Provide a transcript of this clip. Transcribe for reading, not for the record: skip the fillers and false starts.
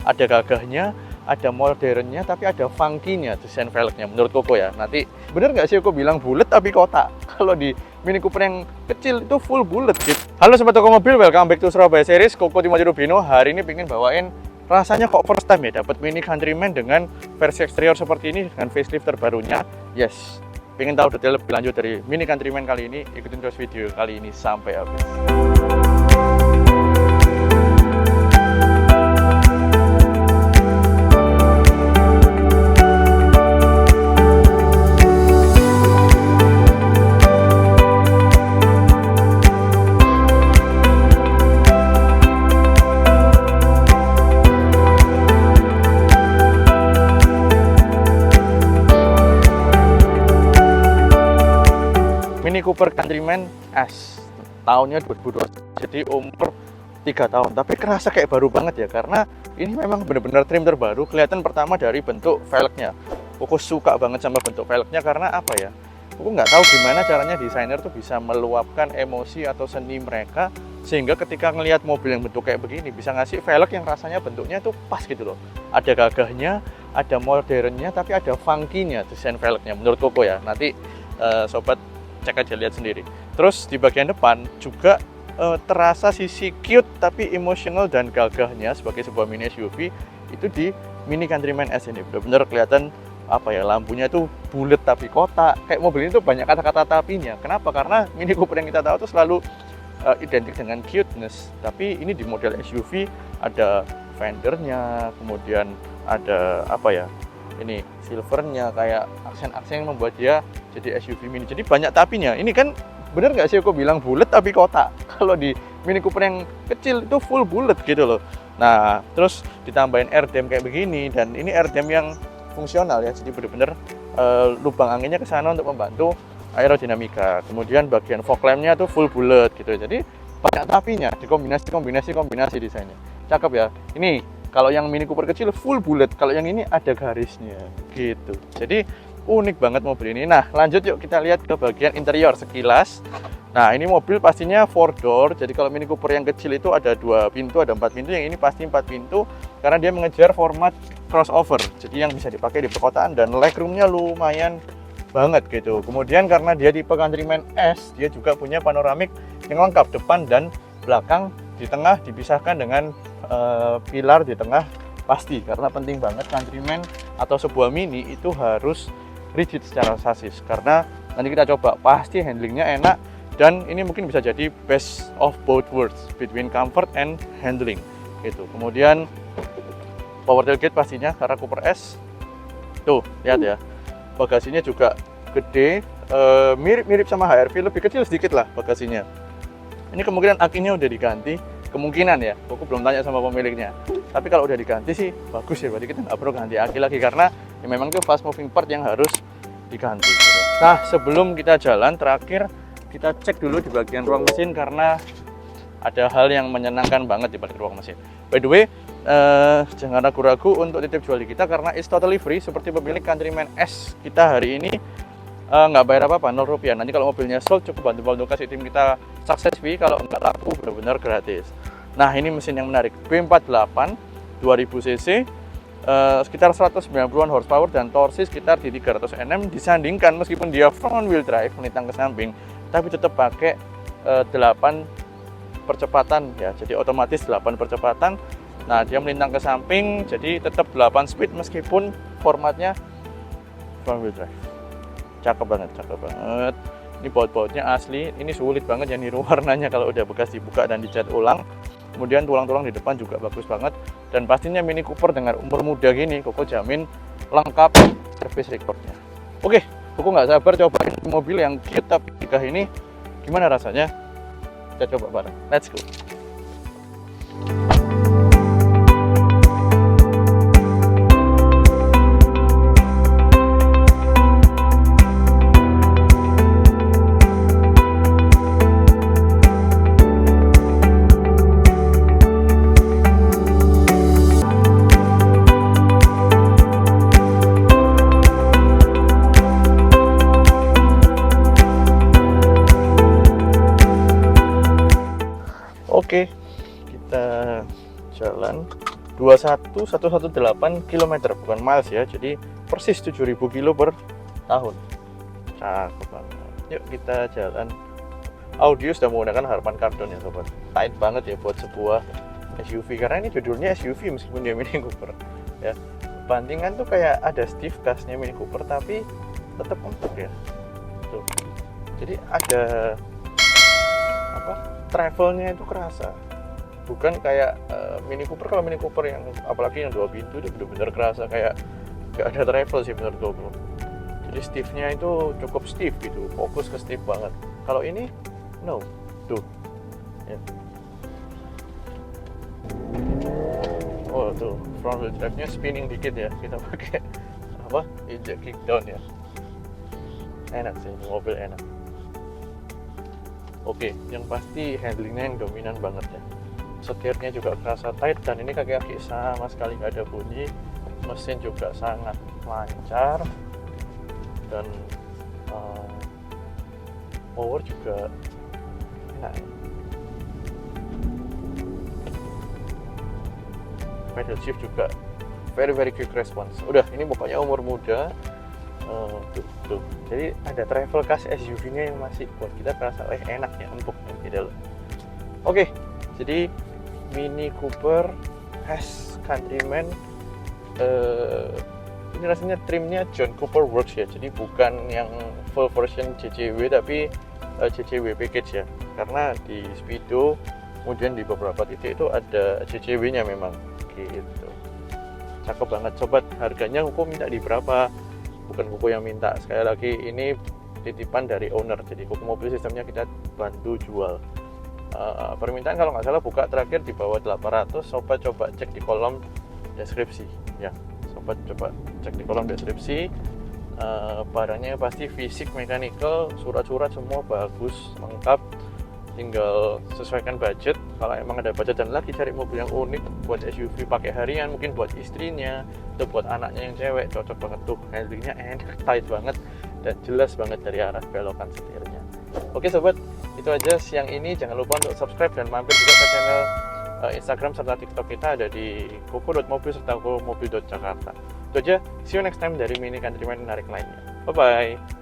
Ada gagahnya, ada modernnya, tapi ada funky-nya desain velgnya menurut Koko ya. Nanti bener nggak sih Koko bilang bulat tapi kotak? Kalau di Mini Cooper yang kecil itu full bulat gitu. Halo Sobat Toko Mobil, welcome back to Surabaya Series. Koko Timothy Rubino hari ini pengen bawain rasanya kok first time ya dapat Mini Countryman dengan versi eksterior seperti ini dengan facelift terbarunya. Yes, pengen tahu detail lebih lanjut dari Mini Countryman kali ini, ikutin terus video kali ini sampai habis. Mini Cooper Countryman S tahunnya 2020, jadi umur 3 tahun, tapi kerasa kayak baru banget ya, karena ini memang benar-benar trim terbaru. Kelihatan pertama dari bentuk velgnya. Koko suka banget sama bentuk velgnya karena apa ya, Koko nggak tahu gimana caranya desainer tuh bisa meluapkan emosi atau seni mereka, sehingga ketika ngelihat mobil yang bentuk kayak begini bisa ngasih velg yang rasanya bentuknya tuh pas gitu loh. Ada gagahnya, ada modernnya, tapi ada funky-nya desain velgnya menurut Koko ya. Nanti sobat cek aja, lihat sendiri. Terus di bagian depan juga terasa sisi cute tapi emosional dan gagahnya sebagai sebuah mini SUV itu di Mini Countryman S ini. Benar-benar kelihatan apa ya, lampunya itu bulat tapi kotak. Kayak mobil ini tuh banyak kata-kata tapinya. Kenapa? Karena Mini Cooper yang kita tahu tuh selalu identik dengan cuteness. Tapi ini di model SUV ada fendernya, kemudian ada apa ya, ini silvernya, kayak aksen-aksen yang membuat dia jadi SUV mini. Jadi banyak tapinya. Ini kan bener nggak sih aku bilang bulat tapi kotak? Kalau di Mini Cooper yang kecil itu full bulat gitu loh. Nah, terus ditambahin airdam kayak begini, dan ini airdam yang fungsional ya. Jadi bener-bener lubang anginnya ke sana untuk membantu aerodinamika. Kemudian bagian fog lampnya tuh full bulat gitu. Jadi banyak tapinya, kombinasi desainnya. Cakep ya. Ini kalau yang Mini Cooper kecil full bulat, kalau yang ini ada garisnya gitu. Jadi unik banget mobil ini. Nah, lanjut yuk kita lihat ke bagian interior sekilas. Nah, ini mobil pastinya 4-door. Jadi kalau Mini Cooper yang kecil itu ada 2 pintu, ada 4 pintu. Yang ini pasti 4 pintu karena dia mengejar format crossover. Jadi yang bisa dipakai di perkotaan, dan legroomnya lumayan banget gitu. Kemudian karena dia tipe Countryman S, dia juga punya panoramik yang lengkap depan dan belakang. Di tengah dipisahkan dengan pilar di tengah pasti, karena penting banget Countryman atau sebuah mini itu harus rigid secara sasis, karena nanti kita coba pasti handlingnya enak, dan ini mungkin bisa jadi best of both worlds between comfort and handling gitu. Kemudian power tailgate pastinya karena Cooper S. Tuh lihat ya, bagasinya juga gede, mirip-mirip sama HR-V, lebih kecil sedikit lah bagasinya. Ini kemungkinan akinya udah diganti, kemungkinan ya, aku belum tanya sama pemiliknya. Tapi kalau udah diganti sih bagus ya, berarti kita nggak perlu ganti aki lagi, karena ya memang itu fast moving part yang harus diganti gitu. Nah, sebelum kita jalan, terakhir kita cek dulu di bagian ruang mesin, karena ada hal yang menyenangkan banget di balik ruang mesin. By the way, jangan ragu-ragu untuk titip jual di kita, karena it's totally free. Seperti pemilik Countryman S kita hari ini, nggak bayar apa-apa, 0 rupiah. Nanti kalau mobilnya sold, cukup bantu kasih tim kita success fee. Kalau nggak laku, benar-benar gratis. Nah, ini mesin yang menarik, B48 2000 cc, sekitar 190-an horsepower dan torsi sekitar di 300 Nm. Disandingkan meskipun dia front wheel drive, melintang ke samping, tapi tetap pakai 8 percepatan ya, jadi otomatis 8 percepatan. Nah, dia melintang ke samping, jadi tetap 8 speed meskipun formatnya front wheel drive. Cakep banget. Ini baut-bautnya asli, ini sulit banget ya niru warnanya kalau udah bekas dibuka dan dicat ulang. Kemudian tulang-tulang di depan juga bagus banget, dan pastinya Mini Cooper dengan umur muda gini, Koko jamin lengkap service recordnya. Oke, Koko nggak sabar cobain mobil yang kita pikir ini, gimana rasanya? Kita coba bareng, let's go. Oke, kita jalan. 21118 km, bukan miles ya, jadi persis 7.000 kilo per tahun. Cakep banget. Yuk kita jalan. Audio sudah menggunakan Harman Kardon ya sobat. Tight banget ya buat sebuah SUV, karena ini judulnya SUV meskipun dia Mini Cooper ya. Bantingan tuh kayak ada stiff gasnya Mini Cooper tapi tetap empuk ya tuh. Jadi ada apa, travelnya itu kerasa, bukan kayak Mini Cooper. Kalau Mini Cooper yang apalagi yang 2 pintu itu benar-benar kerasa kayak gak ada travel sih menurut gue bro. Jadi stiffnya itu cukup stiff gitu, fokus ke stiff banget. Kalau ini no, tuh ya. Oh tuh, front wheel drive nya spinning dikit ya, kita pakai apa, injek kickdown ya. Enak sih, mobil enak. Oke, yang pasti handlingnya yang dominan banget ya. Setirnya juga kerasa tight, dan ini kaki-kaki sama sekali nggak ada bunyi. Mesin juga sangat lancar, dan power juga enak ya. Pedal shift juga very quick response. Udah, ini pokoknya umur muda. Tuh. Jadi ada travel class SUV-nya yang masih buat kita terasa enak ya, empuk di dalam. Oke, jadi Mini Cooper S Countryman ini rasanya trimnya John Cooper Works ya. Jadi bukan yang full version JCW tapi JCW package ya. Karena di Speedo kemudian di beberapa titik itu ada JCW-nya memang gitu. Cakep banget sobat. Harganya Kuku minta di berapa? Bukan Kuku yang minta, sekali lagi ini titipan dari owner, jadi Kuku Mobil Sistemnya kita bantu jual. Permintaan kalau nggak salah buka terakhir di bawah 800. Sobat coba cek di kolom deskripsi ya, sobat coba cek di kolom deskripsi. Barangnya pasti fisik, mechanical, surat-surat semua bagus, lengkap. Tinggal sesuaikan budget. Kalau emang ada budget dan lagi cari mobil yang unik buat SUV pakai harian, mungkin buat istrinya atau buat anaknya yang cewek, cocok banget tuh. Handlingnya enak, tight banget, dan jelas banget dari arah belokan setirnya. Oke sobat, itu aja siang ini. Jangan lupa untuk subscribe dan mampir juga ke channel Instagram serta TikTok kita, ada di kuku.mobil serta kuku.mobil.jakarta. Itu aja, see you next time dari Mini Countryman menarik lainnya. Bye bye.